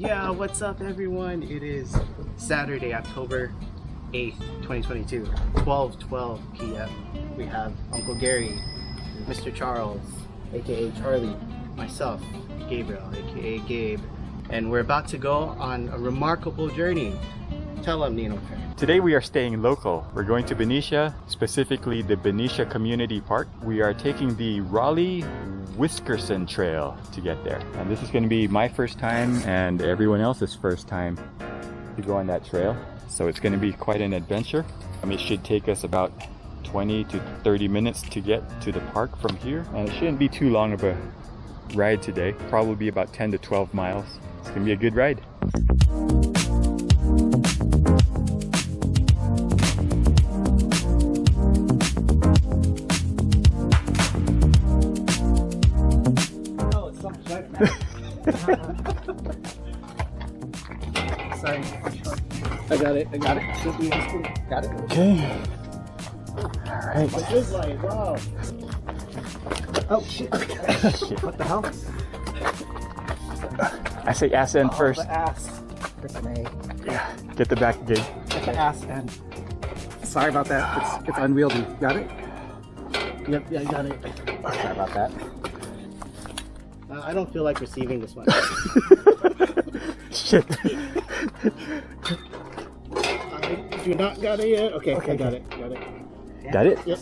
Yeah, what's up everyone? It is Saturday, October 8th, 2022, 12:12 p.m. We have Uncle Gary, Mr. Charles, aka Charlie, myself, Gabriel, aka Gabe, and we're about to go on a remarkable journey. Tell them, Nino. Today we are staying local. We're going to Benicia, specifically the Benicia Community Park. We are taking the Rollye Wiskerson trail to get there. And this is going to be my first time and everyone else's first time to go on that trail. So it's going to be quite an adventure. It should take us about 20 to 30 minutes to get to the park from here. And it shouldn't be too long of a ride today. Probably be about 10 to 12 miles. It's going to be a good ride. Sorry. I got it. Got it. Okay. Alright. What's this like? Wow. Oh shit. Shit. What the hell? I say ass end first. The ass. Yeah. Get the back gate. Get the ass end. Sorry about that. It's unwieldy. Got it? Yep, yeah, I got it. Sorry about that. I don't feel like receiving this one. Shit. I do not got it yet. Okay, I got it. Got it. Got it? Yep.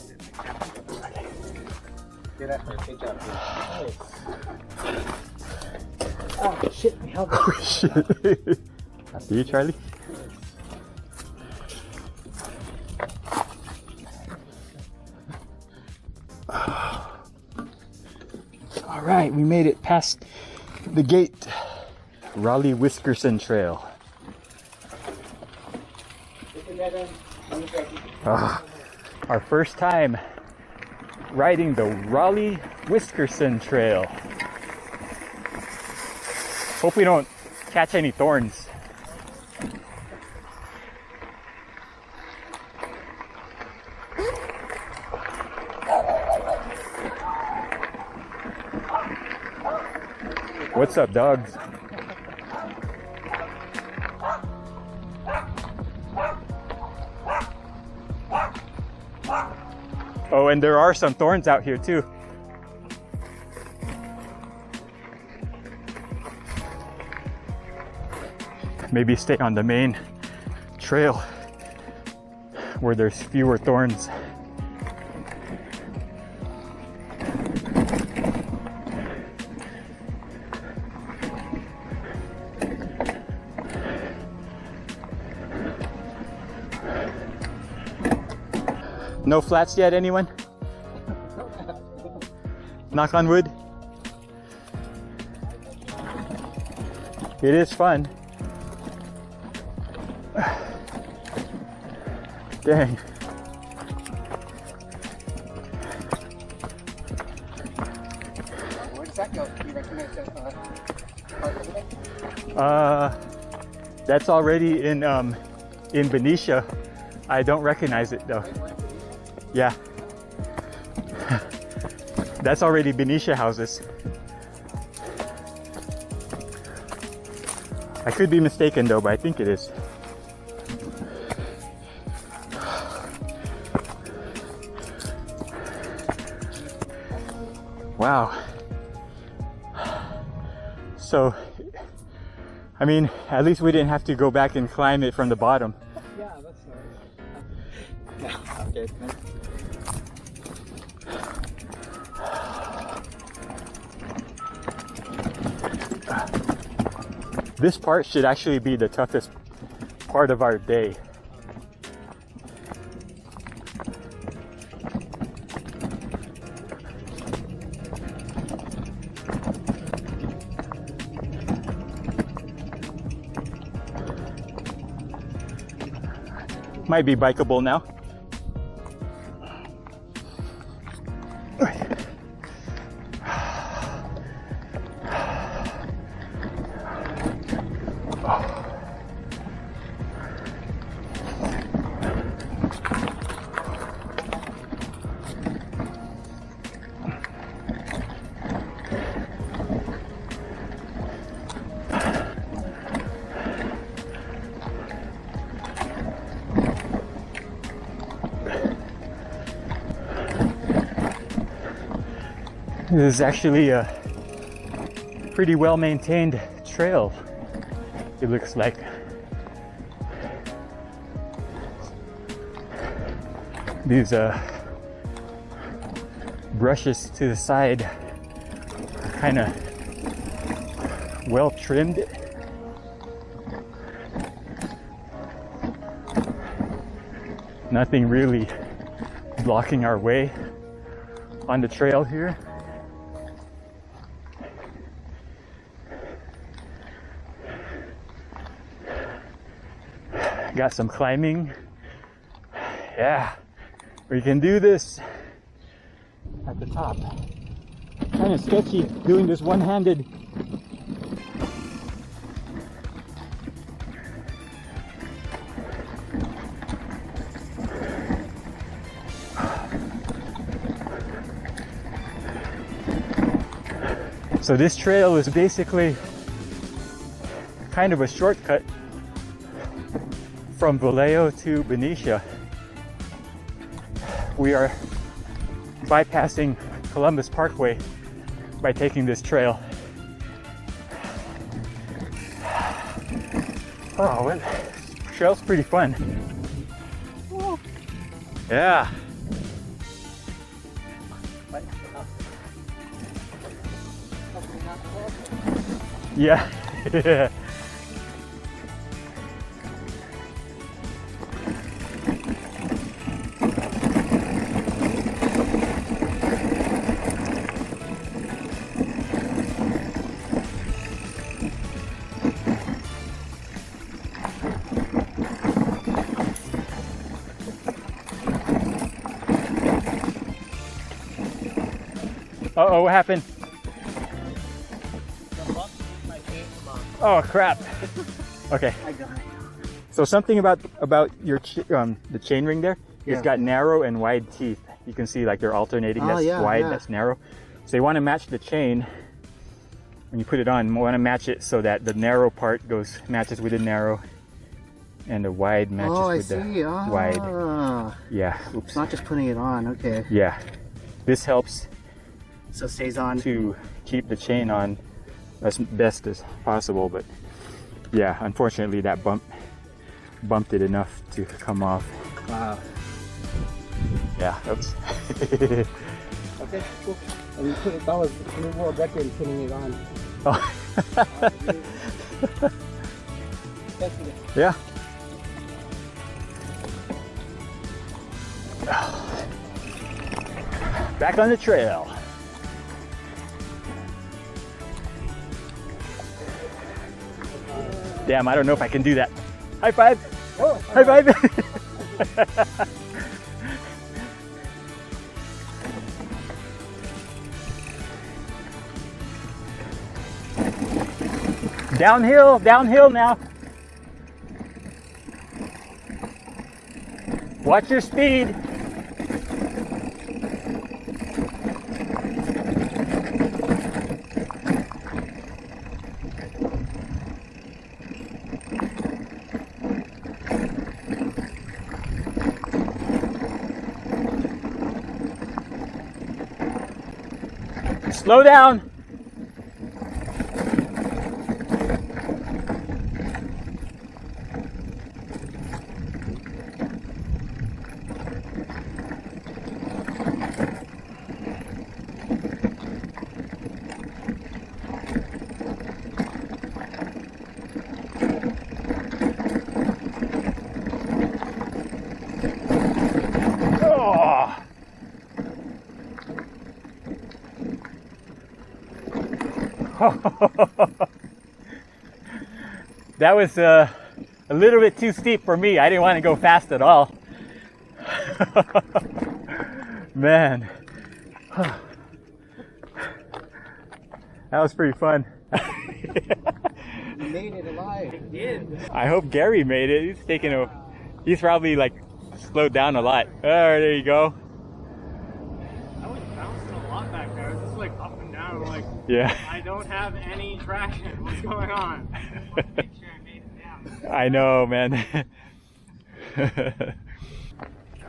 Good effort. Good job. Nice. Oh shit! I held it. Oh shit. See you, Charlie? All right, we made it past the gate. Rollye Wiskerson Trail. Our first time riding the Rollye Wiskerson Trail. Hope we don't catch any thorns. What's up, dogs? Oh, and there are some thorns out here too. Maybe stay on the main trail where there's fewer thorns. No flats yet, anyone? Knock on wood. It is fun. Dang. Where does that go? Do you recognize that part over there? That's already in Benicia. I don't recognize it though. Yeah. That's already Benicia houses. I could be mistaken though, but I think it is. Wow. So, I mean, at least we didn't have to go back and climb it from the bottom. Yeah, that's nice. Yeah, okay. This part should actually be the toughest part of our day. Might be bikeable now. This is actually a pretty well maintained trail, it looks like. These brushes to the side are kind of well trimmed. Nothing really blocking our way on the trail here. Got some climbing. Yeah, we can do this at the top. Kind of sketchy doing this one-handed. So this trail is basically kind of a shortcut from Vallejo to Benicia. We are bypassing Columbus Parkway by taking this trail. Oh, well, trail's pretty fun. Yeah. Yeah. Yeah. Uh-oh, what happened? Oh crap. Okay. I got it. So something about your the chain ring there, it's got narrow and wide teeth. You can see like they're alternating. That's wide, that's narrow. So you want to match the chain when you put it on. You want to match it so that the narrow part matches with the narrow, and the wide matches with the wide. Yeah. Oops. Not just putting it on. Okay. Yeah. This helps. So it stays on to keep the chain on as best as possible, but yeah, unfortunately that bumped it enough to come off. Wow. Yeah, oops. Okay, cool. And that was a new world record putting it on. Oh. Yeah. Back on the trail. Damn, I don't know if I can do that. High five! Oh, high five! Downhill, downhill now. Watch your speed. Slow down. That was a little bit too steep for me. I didn't want to go fast at all. Man. That was pretty fun. You made it alive. I did. I hope Gary made it. He's probably like slowed down a lot. Oh, there you go. I was bouncing a lot back there. I was just like up and down, like, yeah. I don't have any traction. What's going on? I just want to make sure I made it down. I know, man.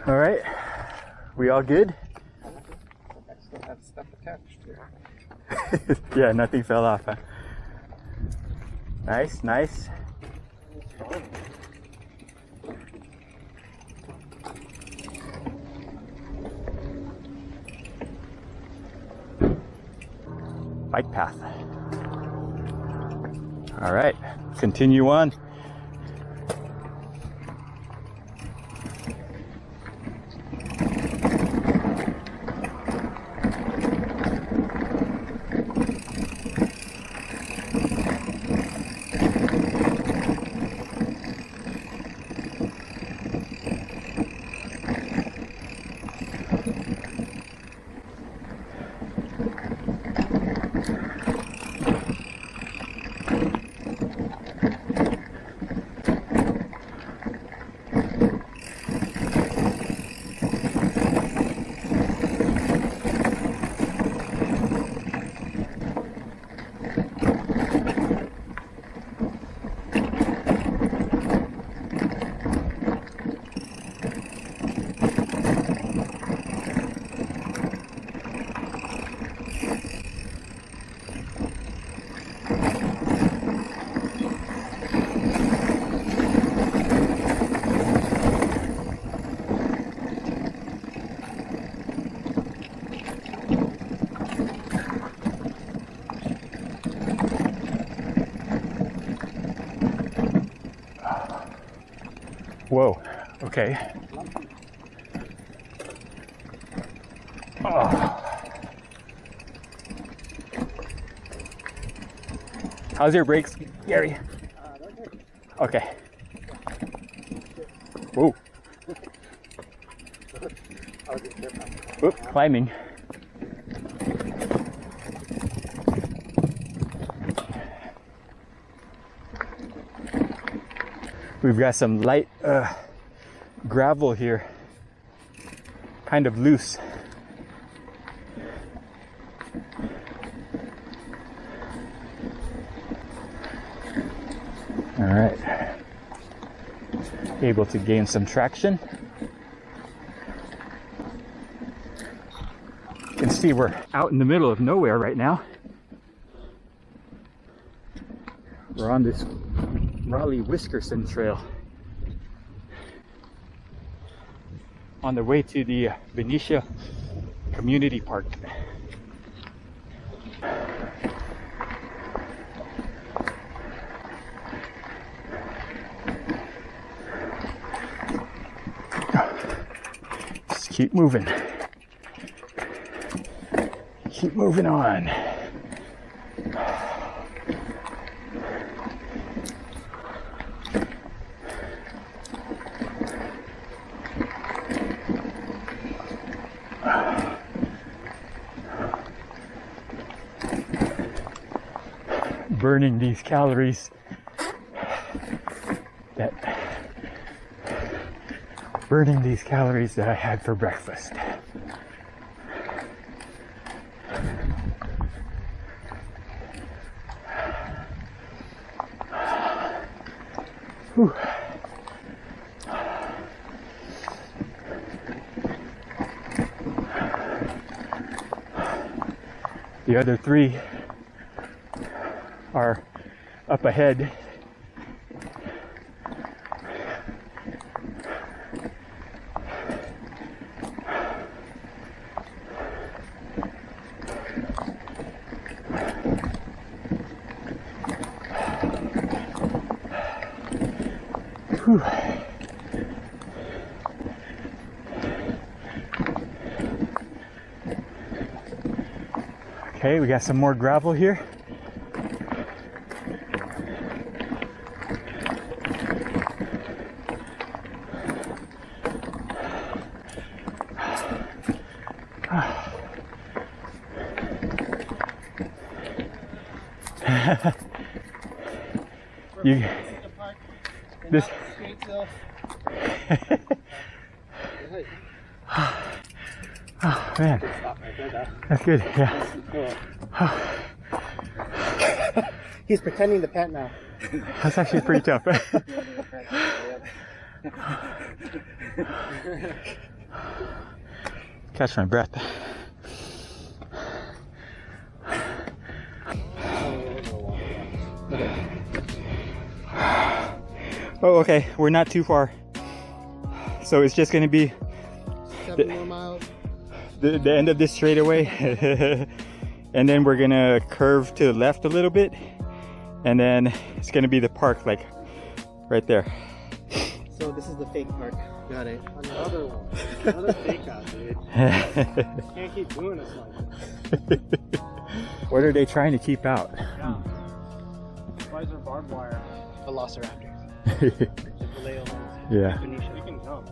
All right, we all good? I still have stuff attached to it. Yeah, nothing fell off, huh? Nice, nice. Bike path. All right, continue on. Whoa, okay. Oh. How's your brakes, Gary? Okay. Whoa. Oop, climbing. We've got some light gravel here, kind of loose. All right, able to gain some traction. You can see we're out in the middle of nowhere right now. We're on this Rollye Wiskerson trail on the way to the Benicia Community Park. Just keep moving. Keep moving on. Burning these calories that I had for breakfast. Whew. The other three are up ahead. Whew. Okay, we got some more gravel here. You this oh man, that's good. Yeah. He's pretending to pant now. That's actually pretty tough. Catch my breath. Oh, okay, we're not too far. So it's just gonna be 7 more miles. the end of this straightaway. And then we're gonna curve to the left a little bit. And then it's gonna be the park, like right there. So this is the fake park. Got it. Another one. Another fake out, dude. Can't keep doing this like this. What are they trying to keep out? Yeah. Why is there barbed wire? Velociraptors. Vallejo. Yeah. Benicia. You can jump.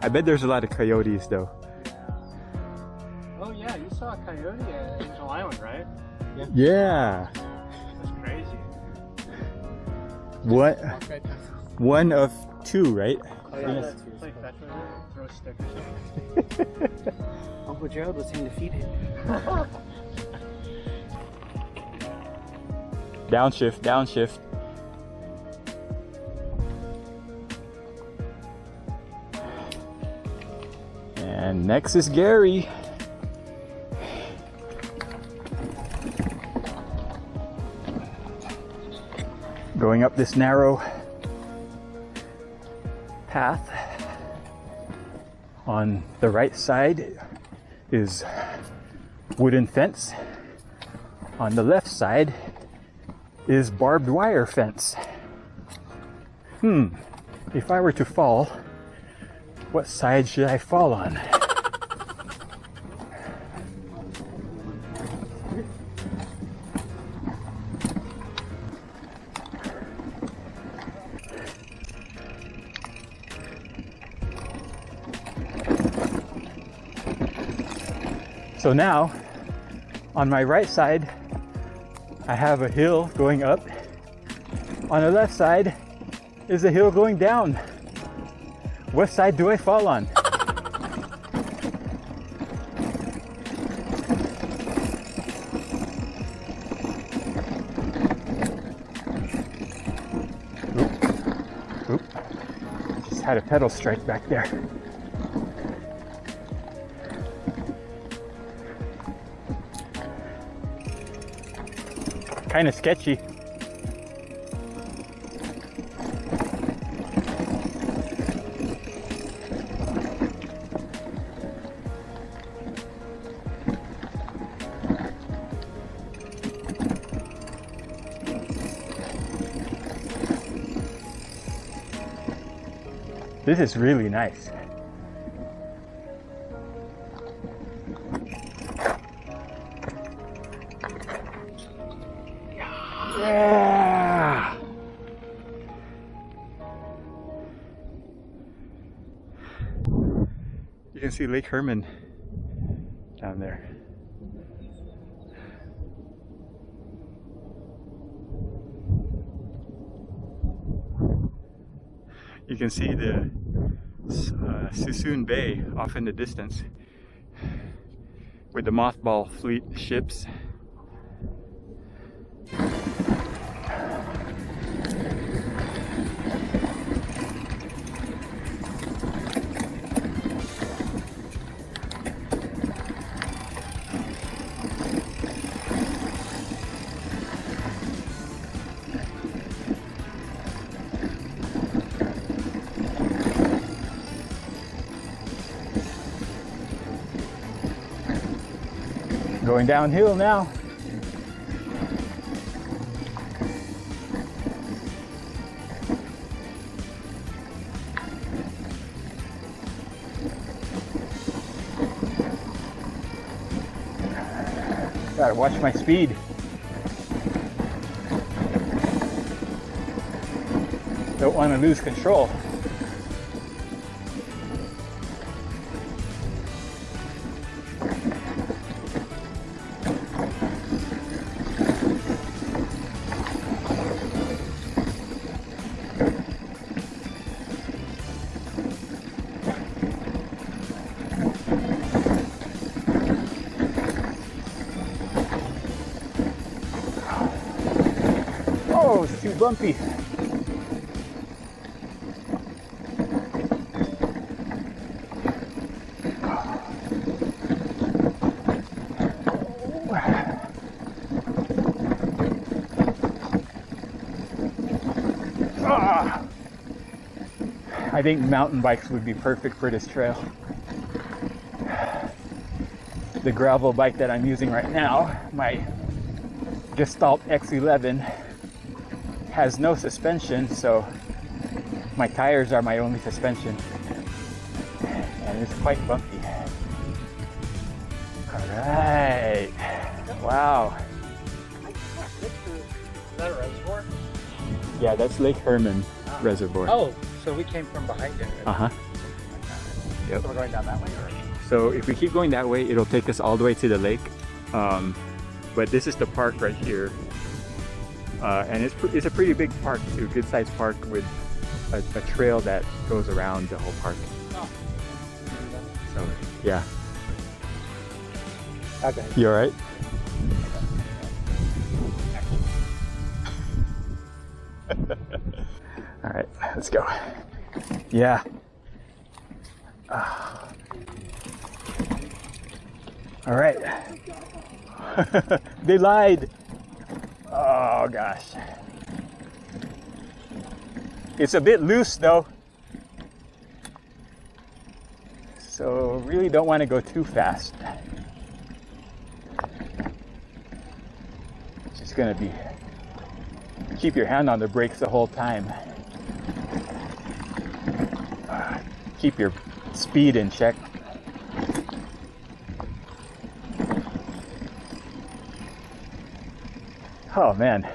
I bet there's a lot of coyotes though. Oh yeah, you saw a coyote at Angel Island, right? Yeah. That's crazy. What? Walk right past us. One of two, right? Oh yeah, It's that's like fetch with it, throw stickers in. Uncle Gerald was saying to feed it. Downshift, downshift. And next is Gary. Going up this narrow path. On the right side is wooden fence. On the left side is barbed wire fence. If I were to fall, what side should I fall on? So now, on my right side, I have a hill going up. On the left side is a hill going down. What side do I fall on? Oop. Just had a pedal strike back there. Kind of sketchy. This is really nice. Yeah! You can see Lake Herman down there. You can see the Suisun Bay off in the distance with the mothball fleet ships. Going downhill now. Gotta watch my speed. Don't want to lose control. Oh, it's too bumpy. I think mountain bikes would be perfect for this trail. The gravel bike that I'm using right now, my Gestalt X11, has no suspension, so my tires are my only suspension. And it's quite bumpy. Alright. Wow. Is that a reservoir? Yeah, that's Lake Herman Reservoir. Oh, so we came from behind it. Uh-huh. Yep. So we're going down that way, or? So if we keep going that way, it'll take us all the way to the lake. But this is the park right here. And it's a pretty big park too, good sized park with a trail that goes around the whole park. Oh. So, yeah. Okay. You alright? Alright, let's go. Yeah. Alright. They lied. Oh gosh. It's a bit loose though. So really don't want to go too fast. Just gonna be keep your hand on the brakes the whole time. Keep your speed in check. Oh man.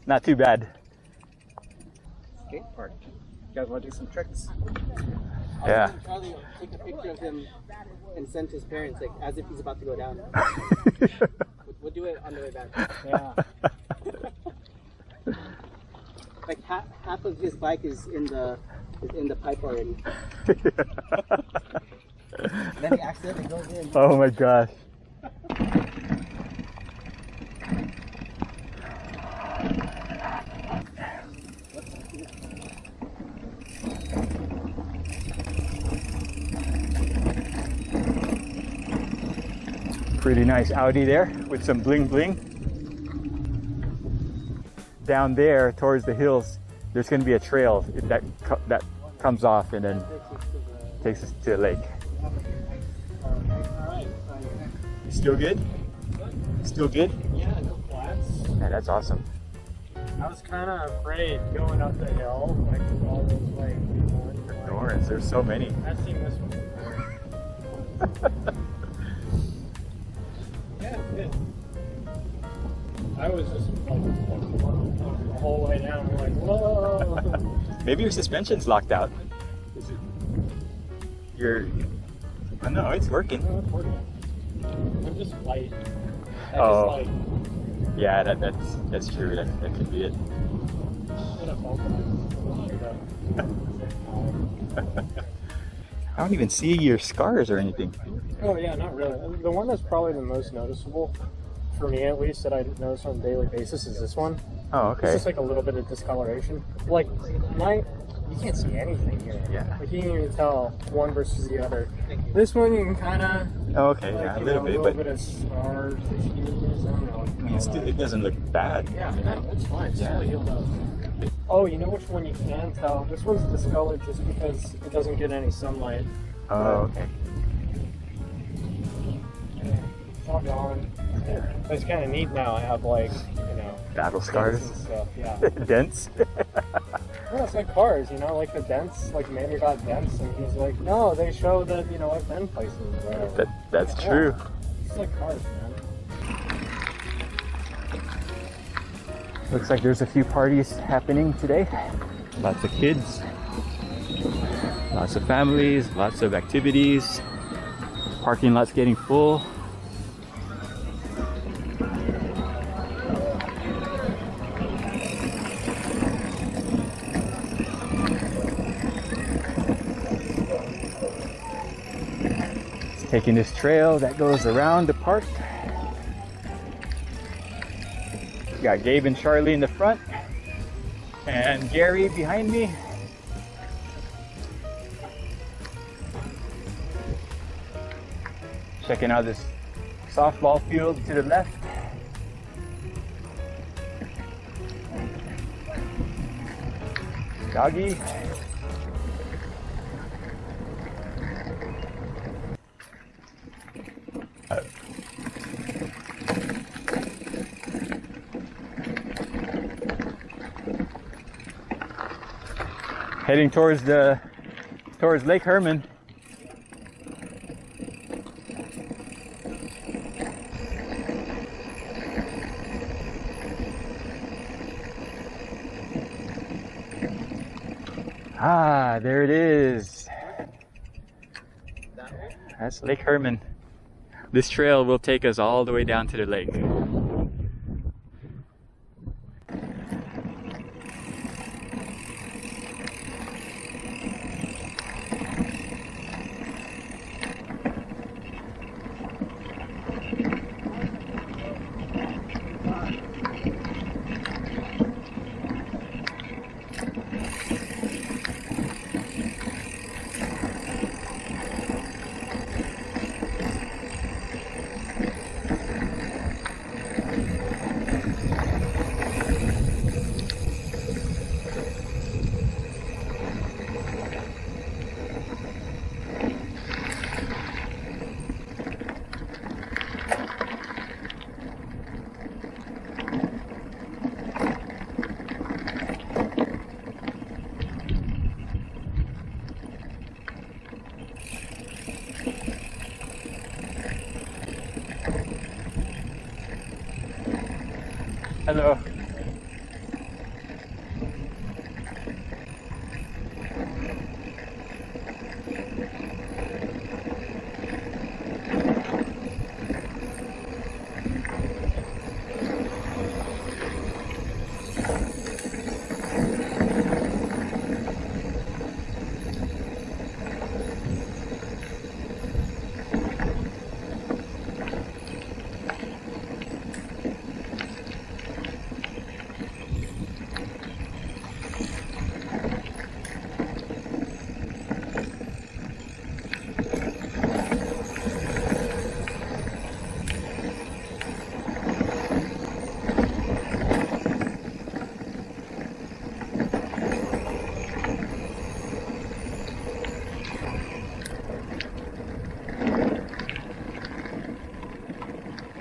Not too bad. Skate park. You guys want to do some tricks? Yeah. Charlie take a picture of him and send to his parents, like as if he's about to go down. We'll do it on the way back. Yeah. Like half of his bike is in the pipe already. Then he accidentally goes in. Oh my gosh. Pretty nice Audi there with some bling bling. Down there towards the hills, there's going to be a trail that comes off and then takes us to the lake. Alright. Still good? Still good? Yeah, no flats. Yeah, that's awesome. I was kind of afraid going up the hill, like with all those like Thorns, there's so many. I've seen this one before. Yeah, it's good. I was just like the whole way down, I'm like, whoa. Maybe your suspension's locked out. Is it? Oh, no, it's working. No, it's working. I'm just light. Oh. Just, like, Yeah, that's true. That could be it. I don't even see your scars or anything. Oh yeah, not really. The one that's probably the most noticeable, for me at least, that I notice on a daily basis is this one. Oh, It's okay. just like a little bit of discoloration. Like, you can't see anything here. Yeah. Like, you can't even tell one versus the other. This one you can kind of, Oh, okay, like, yeah, a you little know, bit, a but little bit of scars, issues, I don't know. I mean, it doesn't look bad. Yeah, no, it's fine. It's Yeah. totally healed up. Oh, you know which one you can tell? This one's discolored just because it doesn't get any sunlight. Oh, okay. It's all gone. But it's kind of neat now. I have, like, you know, Battle dents scars. and stuff. Yeah. Dents. Well, it's like cars, you know, like the dents, like Manny got dents, and he's like, no, they show that, you know, I've been places. Or whatever. That's Yeah. true. It's like cars, man. Looks like there's a few parties happening today. Lots of kids, lots of families, lots of activities. Parking lot's getting full. Taking this trail that goes around the park. Got Gabe and Charlie in the front, and Gary behind me. Checking out this softball field to the left. Doggy. Heading towards Lake Herman. Ah, there it is. That's Lake Herman. This trail will take us all the way down to the lake. Hello.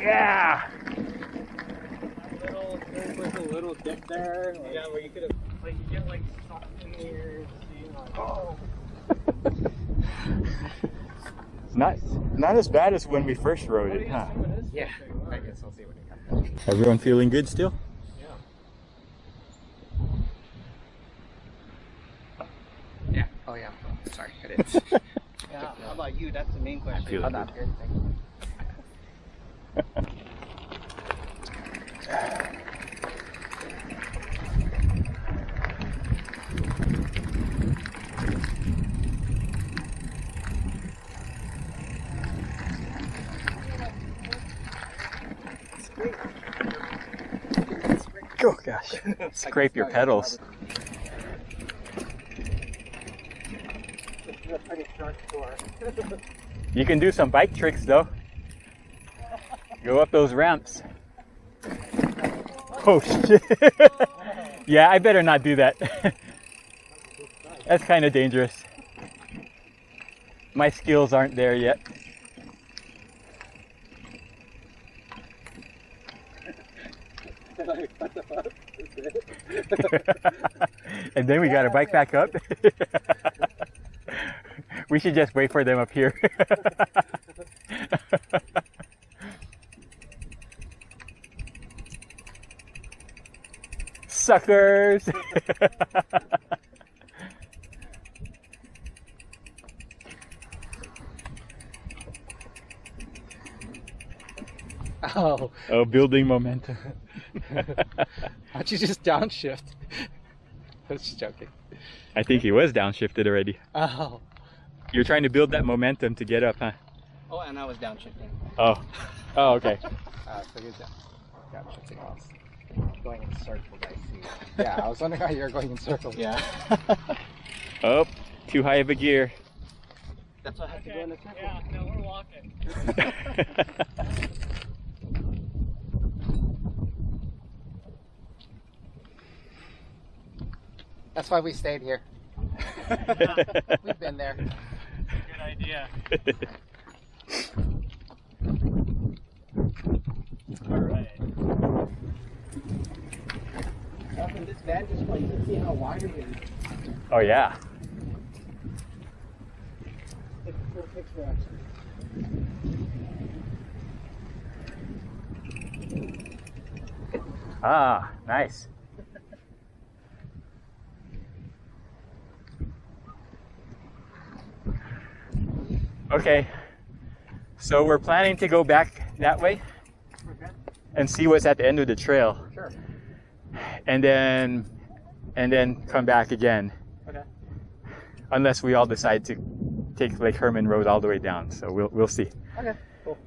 Yeah! There's like a little dip there. Like, yeah, where you could have, like, you get like sucked in here, seeing like, oh. It's not as bad as when we first rode it, huh? Yeah, I guess I'll see what it comes. Everyone feeling good still? Yeah. Oh yeah. Sorry, it is. Yeah. How about you? That's the main question. I'm feeling good. Thank you. Oh gosh, scrape your pedals. This is a pretty short tour. You can do some bike tricks though. Go up those ramps. Oh shit. Yeah, I better not do that. That's kind of dangerous. My skills aren't there yet. And then we got to bike back up. We should just wait for them up here. Suckers! Oh. Oh, building momentum. Why don't you just downshift? I was just joking. I think he was downshifted already. Oh. You're trying to build that momentum to get up, huh? Oh, and I was downshifting. Oh. Oh, okay. So you're downshifting off. Going in circles, I see. Yeah, I was wondering why you were going in circles. Yeah. Oh, too high of a gear. That's why I have to go in a circle. Yeah, no, we're walking. That's why we stayed here. We've been there. Good idea. All right. Up in this vantage point, you can see how wide it is. Oh yeah. Take a full picture actually. Ah, nice. Okay, so we're planning to go back that way and see what's at the end of the trail. Sure. And then come back again. Okay. Unless we all decide to take Lake Herman Road all the way down. So we'll see. Okay, cool.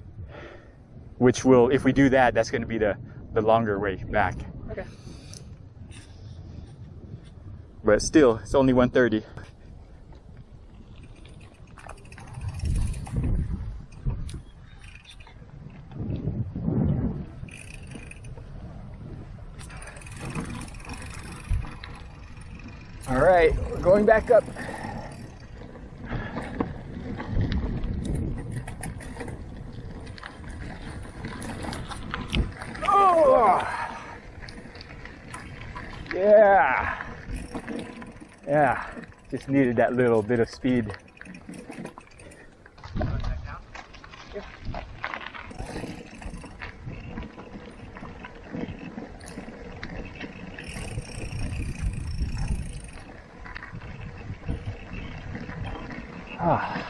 Which will, if we do that, that's going to be the longer way back. Okay. But still, it's only 1:30. All right, we're going back up. Oh! Yeah. Yeah, just needed that little bit of speed. Ah.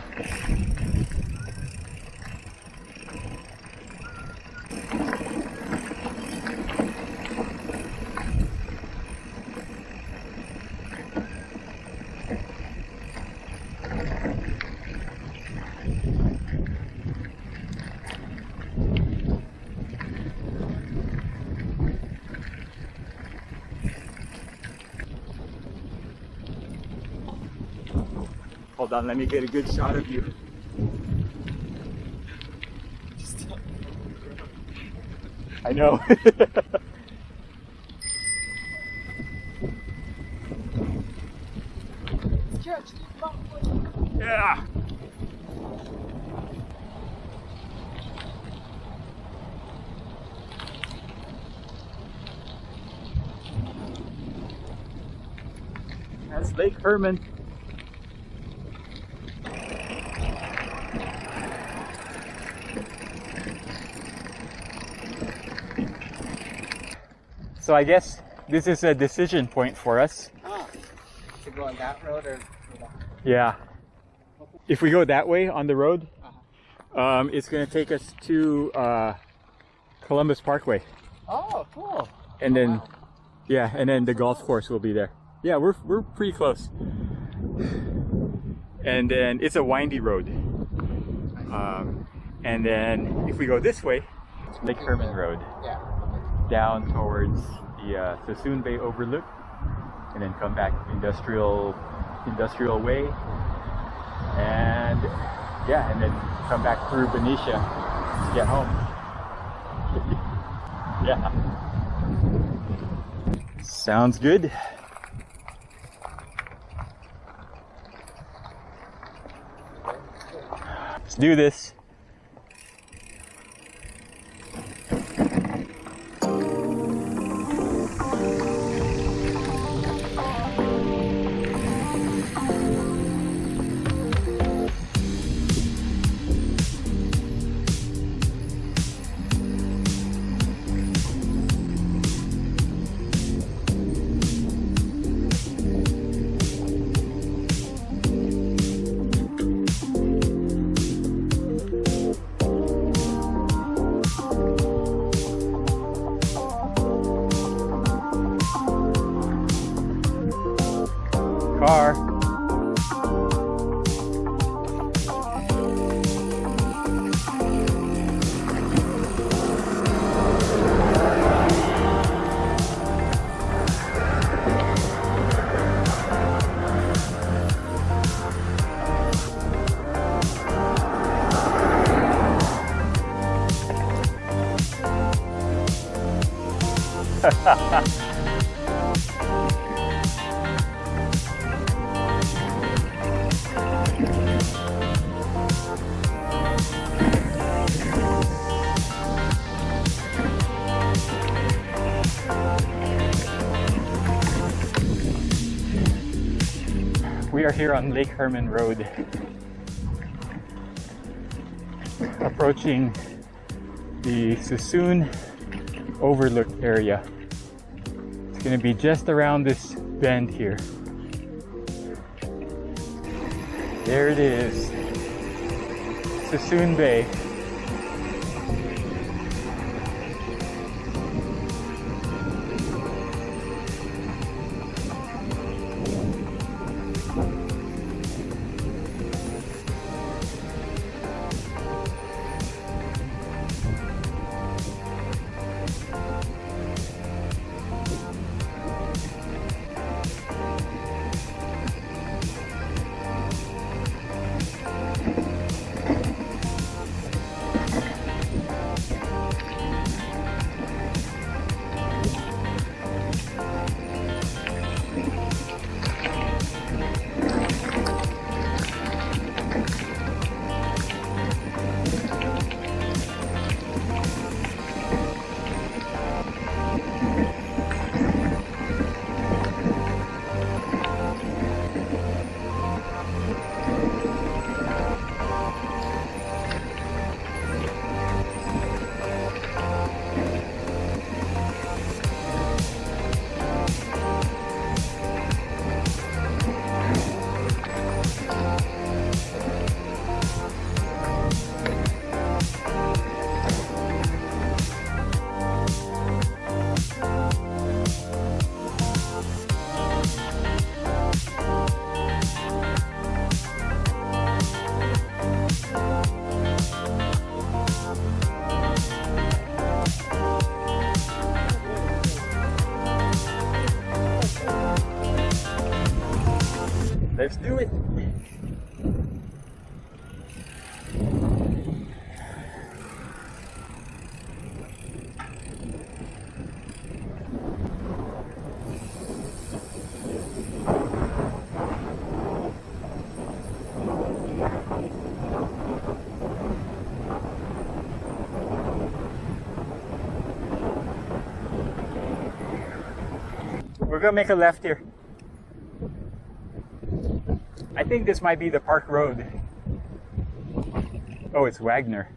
Hold on, let me get a good shot of you. I know. Yeah. That's Lake Herman. So I guess this is a decision point for us. Ah, to go on that road or that? Yeah. If we go that way on the road, it's going to take us to Columbus Parkway. Oh, cool. And then, wow. yeah, and then the golf course will be there. Yeah, we're pretty close. And then it's a windy road. And then if we go this way, it's Lake Herman Road. Yeah. Down towards the Sassoon Bay Overlook, and then come back industrial way, and yeah, and then come back through Benicia to get home. Yeah. Sounds good. Let's do this. Car. We are here on Lake Herman Road, approaching the Suisun Overlook area. It's going to be just around this bend here. There it is, Suisun Bay. Let's do it. We're gonna make a left here. I think this might be the Park Road. Oh, it's Wagner.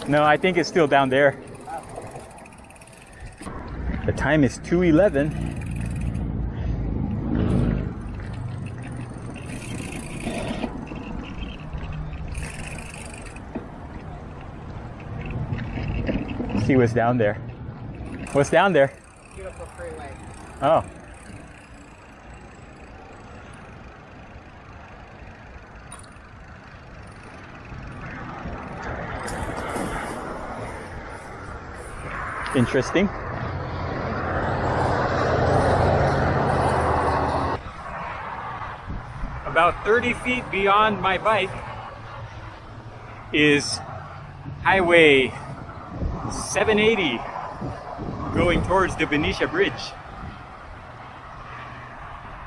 No, I think it's still down there. The time is 2:11. See what's down there. What's down there? Beautiful freeway. Oh. Interesting. About 30 feet beyond my bike is Highway 780 going towards the Benicia Bridge.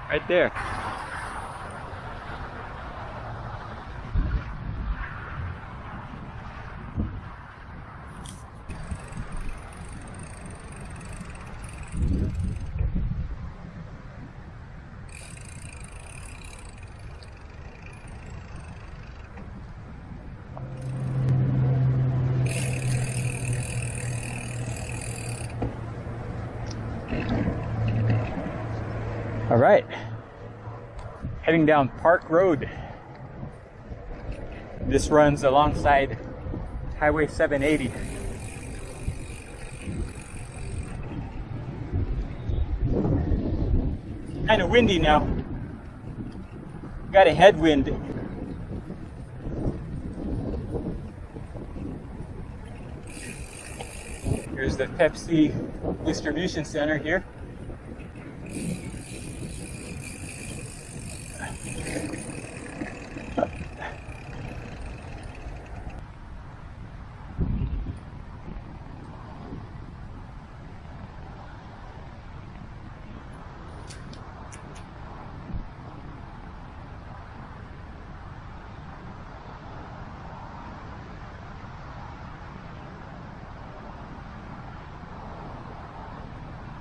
Right there. All right, heading down Park Road. This runs alongside Highway 780. Kind of windy now. Got a headwind. Here's the Pepsi distribution center here.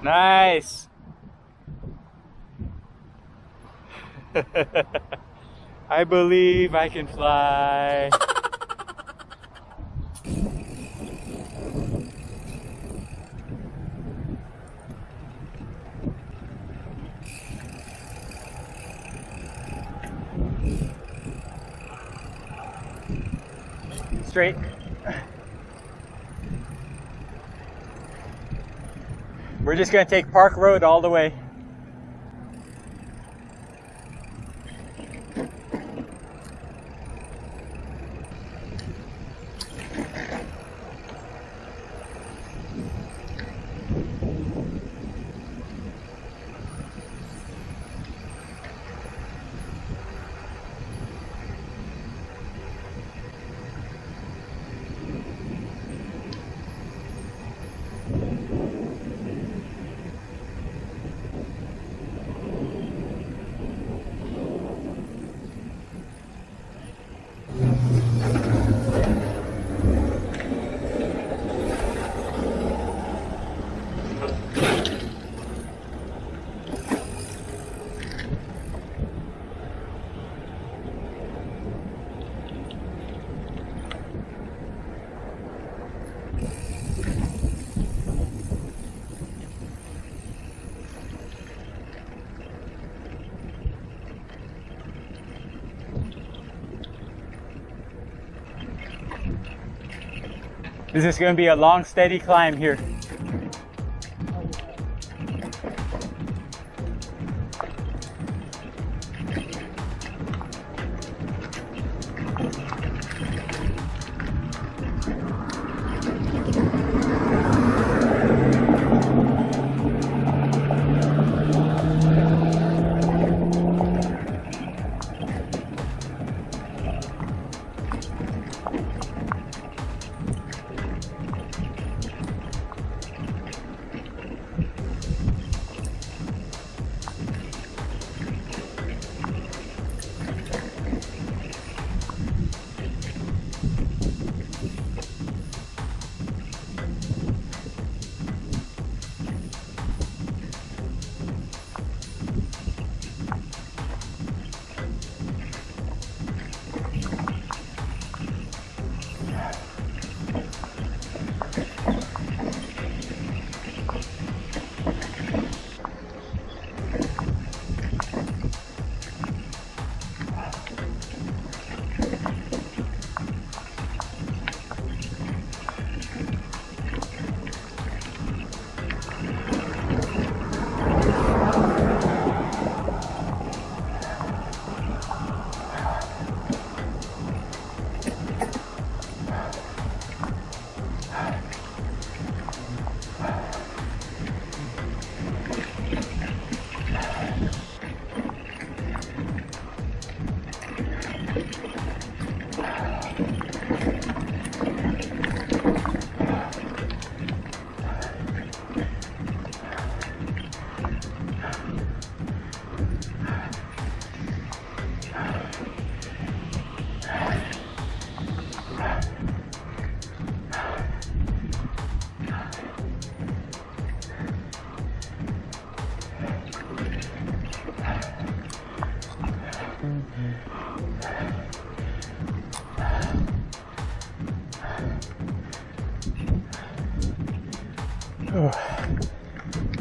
Nice. I believe I can fly. Straight. We're just going to take Park Road all the way. This is going to be a long, steady climb here.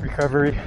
Recovery.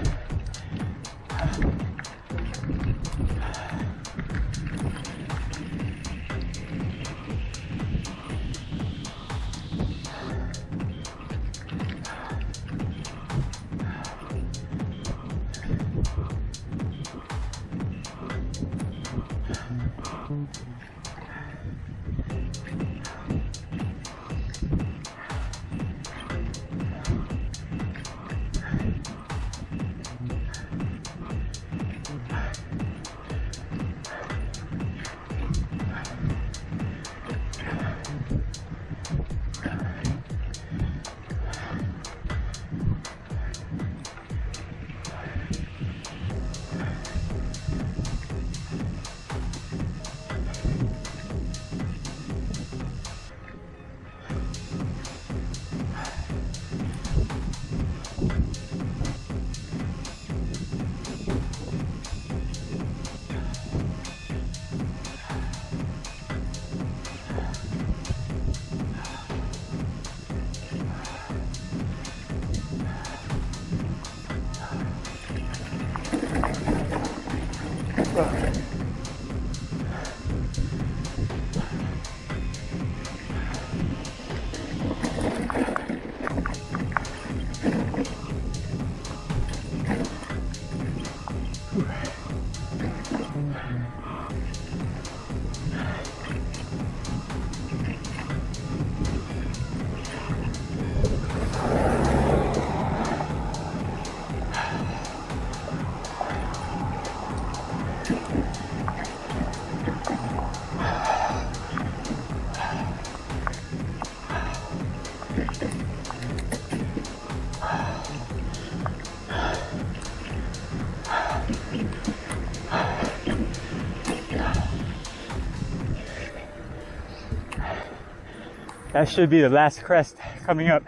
That should be the last crest coming up.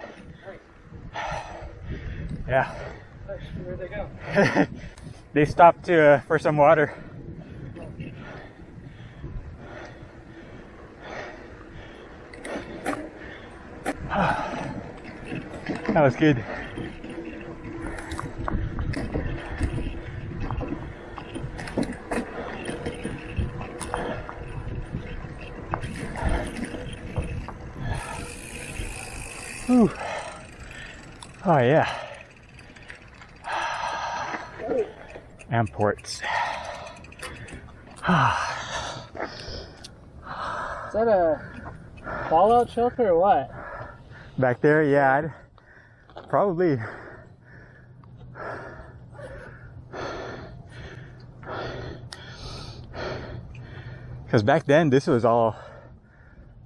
Yeah. Where'd they go? They stopped for some water. That was good. Whew. Oh yeah. And ports. Is that a fallout shelter or what? Back there, yeah, probably. Because back then, this was all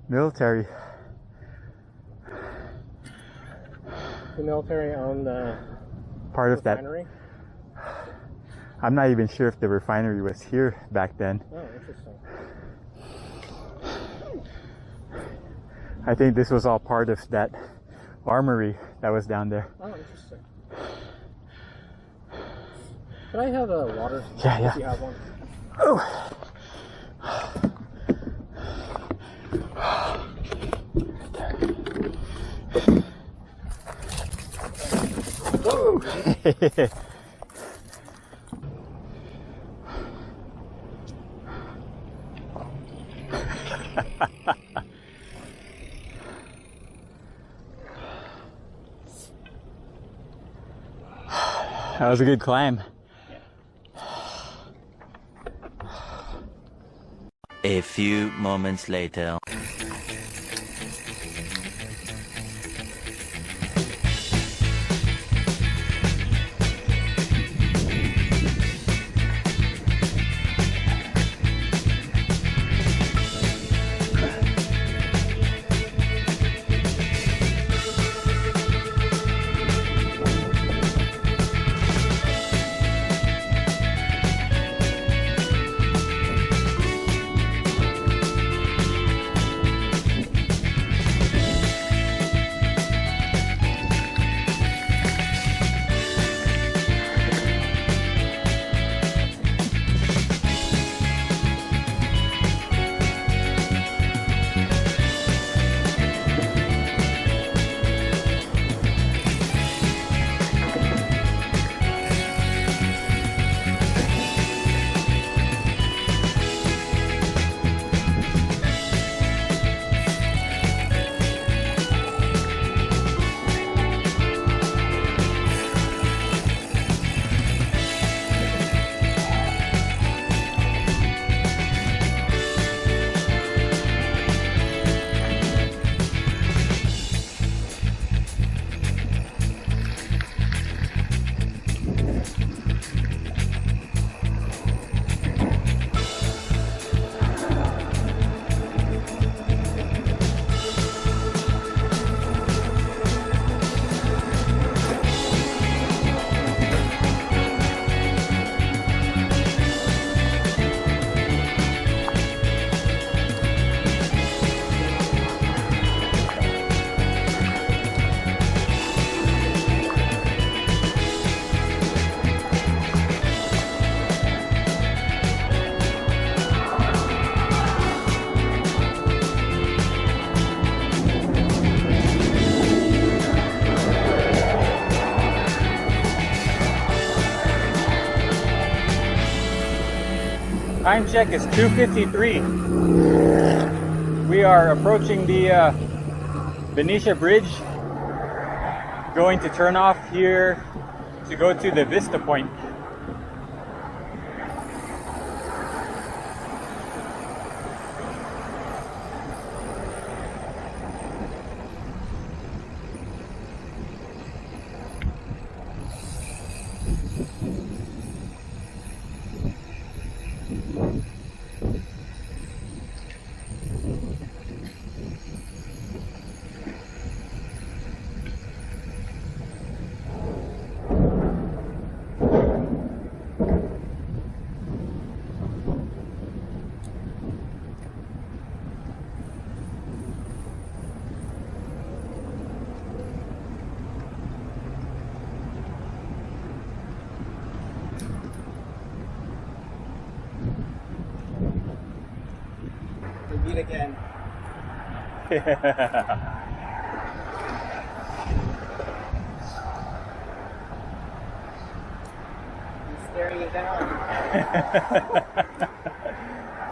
military. The military owned the Part of that. refinery? I'm not even sure if the refinery was here back then. Oh, interesting. I think this was all part of that armory that was down there. Oh, interesting. Could I have a water? Yeah, yeah. If you have one. Oh. Whoa. That was a good climb. A few moments later. Time check is 2:53. We are approaching the Benicia Bridge. Going to turn off here to go to the Vista point. meet again. He's staring you down.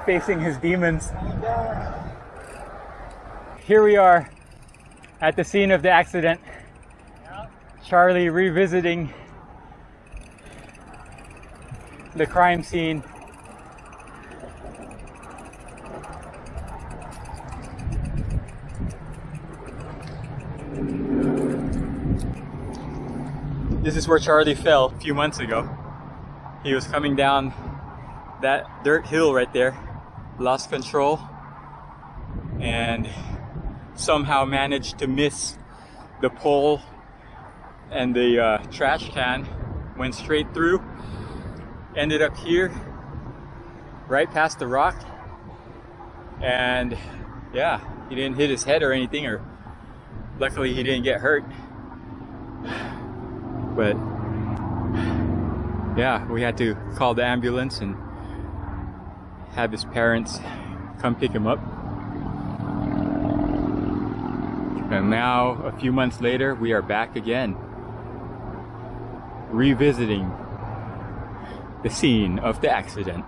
Facing his demons. Here we are at the scene of the accident. Charlie revisiting the crime scene. This is where Charlie fell a few months ago. He was coming down that dirt hill right there, lost control, and somehow managed to miss the pole and the trash can, went straight through, ended up here, right past the rock, and yeah, he didn't hit his head or anything, or luckily he didn't get hurt. But yeah, we had to call the ambulance and have his parents come pick him up. And now, a few months later, we are back again, revisiting the scene of the accident.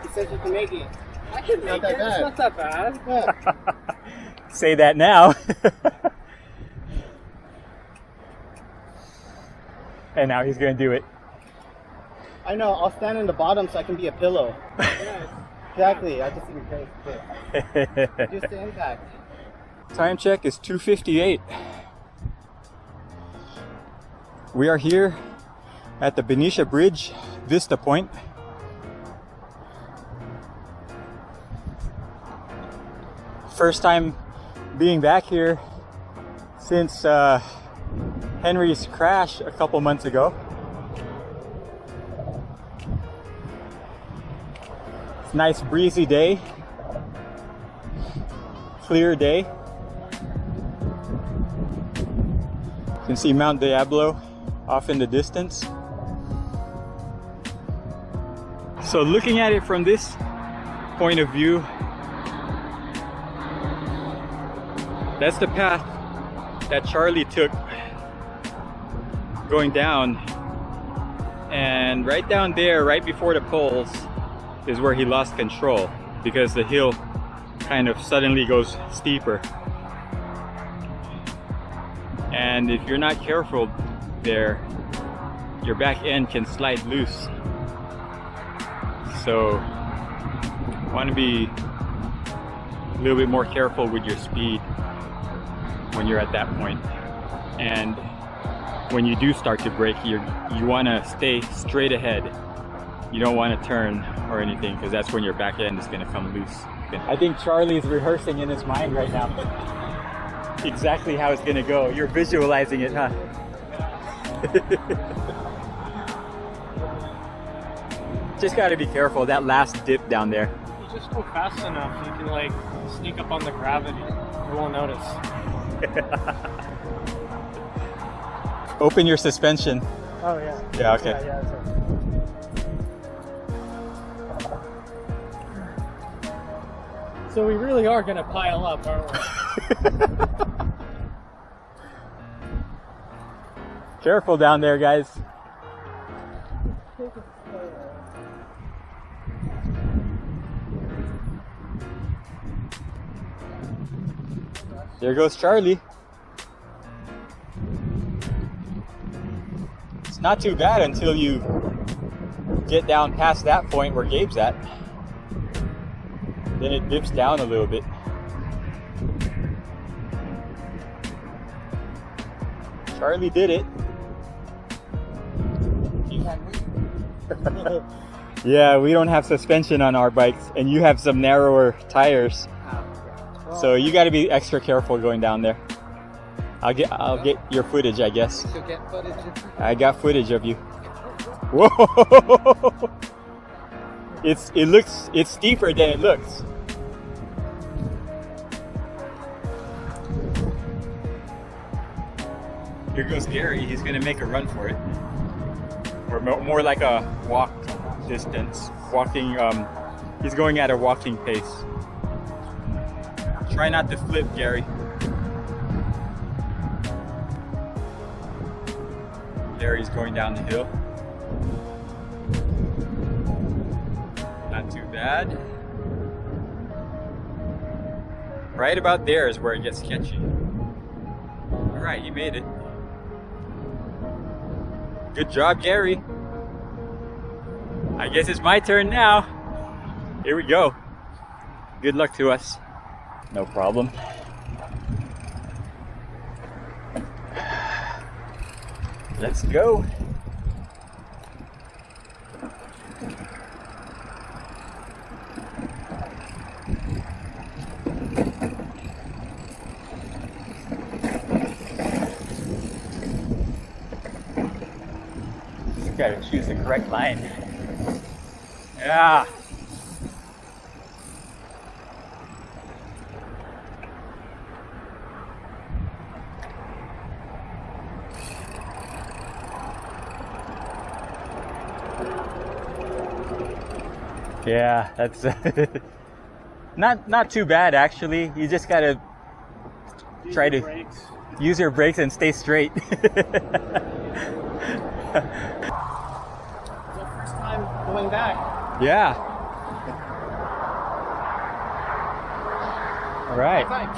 He says you can make it. I can make it. It's not that bad. Yeah. Say that now. And now he's gonna do it. I know, I'll stand in the bottom so I can be a pillow. Yes. Exactly, I just in case. Just the impact. Time check is 2:58. We are here at the Benicia Bridge, Vista Point. First time being back here since Henry's crash a couple months ago. It's a nice breezy day, clear day. You can see Mount Diablo off in the distance. So looking at it from this point of view, that's the path that Charlie took going down, and right down there, right before the poles, is where he lost control because the hill kind of suddenly goes steeper. And if you're not careful there, your back end can slide loose. So want to be a little bit more careful with your speed when you're at that point. And when you do start to brake, you want to stay straight ahead. You don't want to turn or anything, because that's when your back end is going to come loose. I think Charlie's rehearsing in his mind right now exactly how it's going to go. You're visualizing it, huh? Just got to be careful, that last dip down there. You just go fast enough, you can like sneak up on the gravity. You won't notice. Open your suspension. Oh yeah. Yeah, okay. Yeah, that's right. So we really are gonna pile up, aren't we? Careful down there, guys. There goes Charlie. It's not too bad until you get down past that point where Gabe's at. Then it dips down a little bit. Charlie did it. Yeah, we don't have suspension on our bikes, and you have some narrower tires. So you got to be extra careful going down there. I'll get your footage, I guess. You'll get footage. I got footage of you. Whoa! It's steeper than it looks. Here goes Gary. He's gonna make a run for it, or more like a walk distance. Walking. He's going at a walking pace. Try not to flip, Gary. Gary's going down the hill. Not too bad. Right about there is where it gets sketchy. Alright, he made it. Good job, Gary. I guess it's my turn now. Here we go. Good luck to us. No problem. Let's go. Just gotta choose the correct line. Yeah. Yeah, that's not too bad actually. You just gotta try to use your brakes and stay straight. It's our first time going back. Yeah. All right. High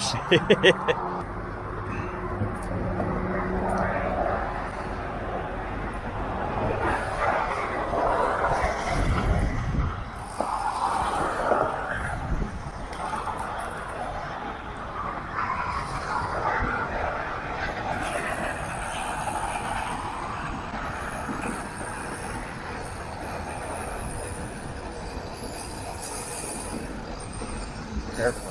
Careful.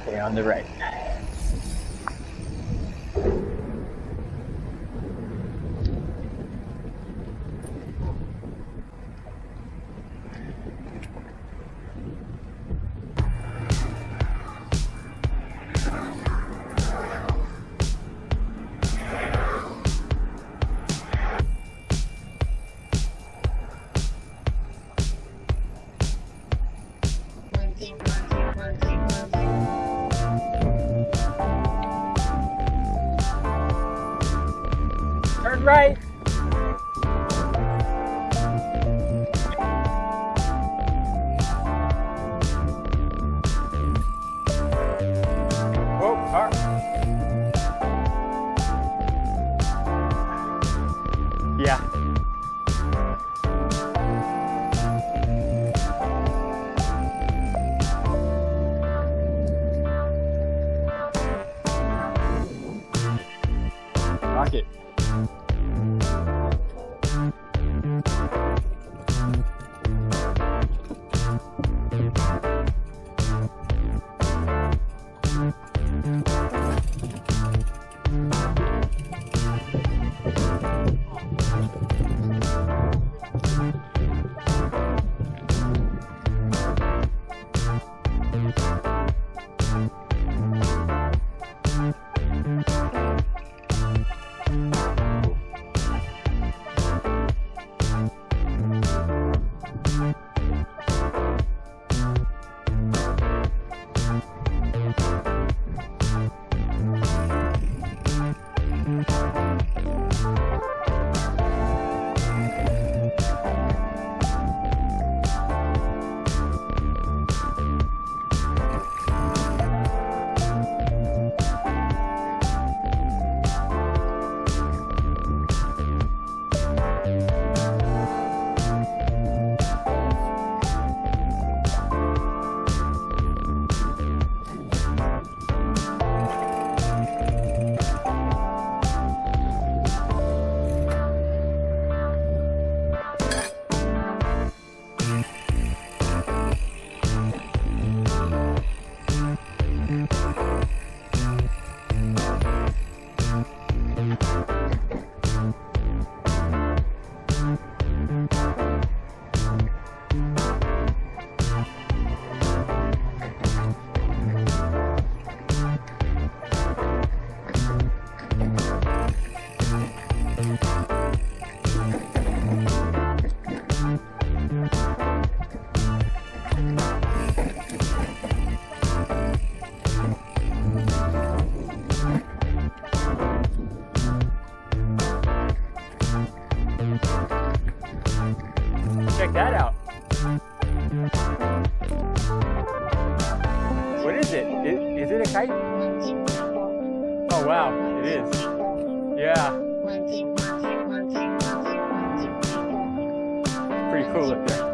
Stay on the right. Turn right. Whoa, car. Yeah. Rocket. Yeah. Pretty cool up there.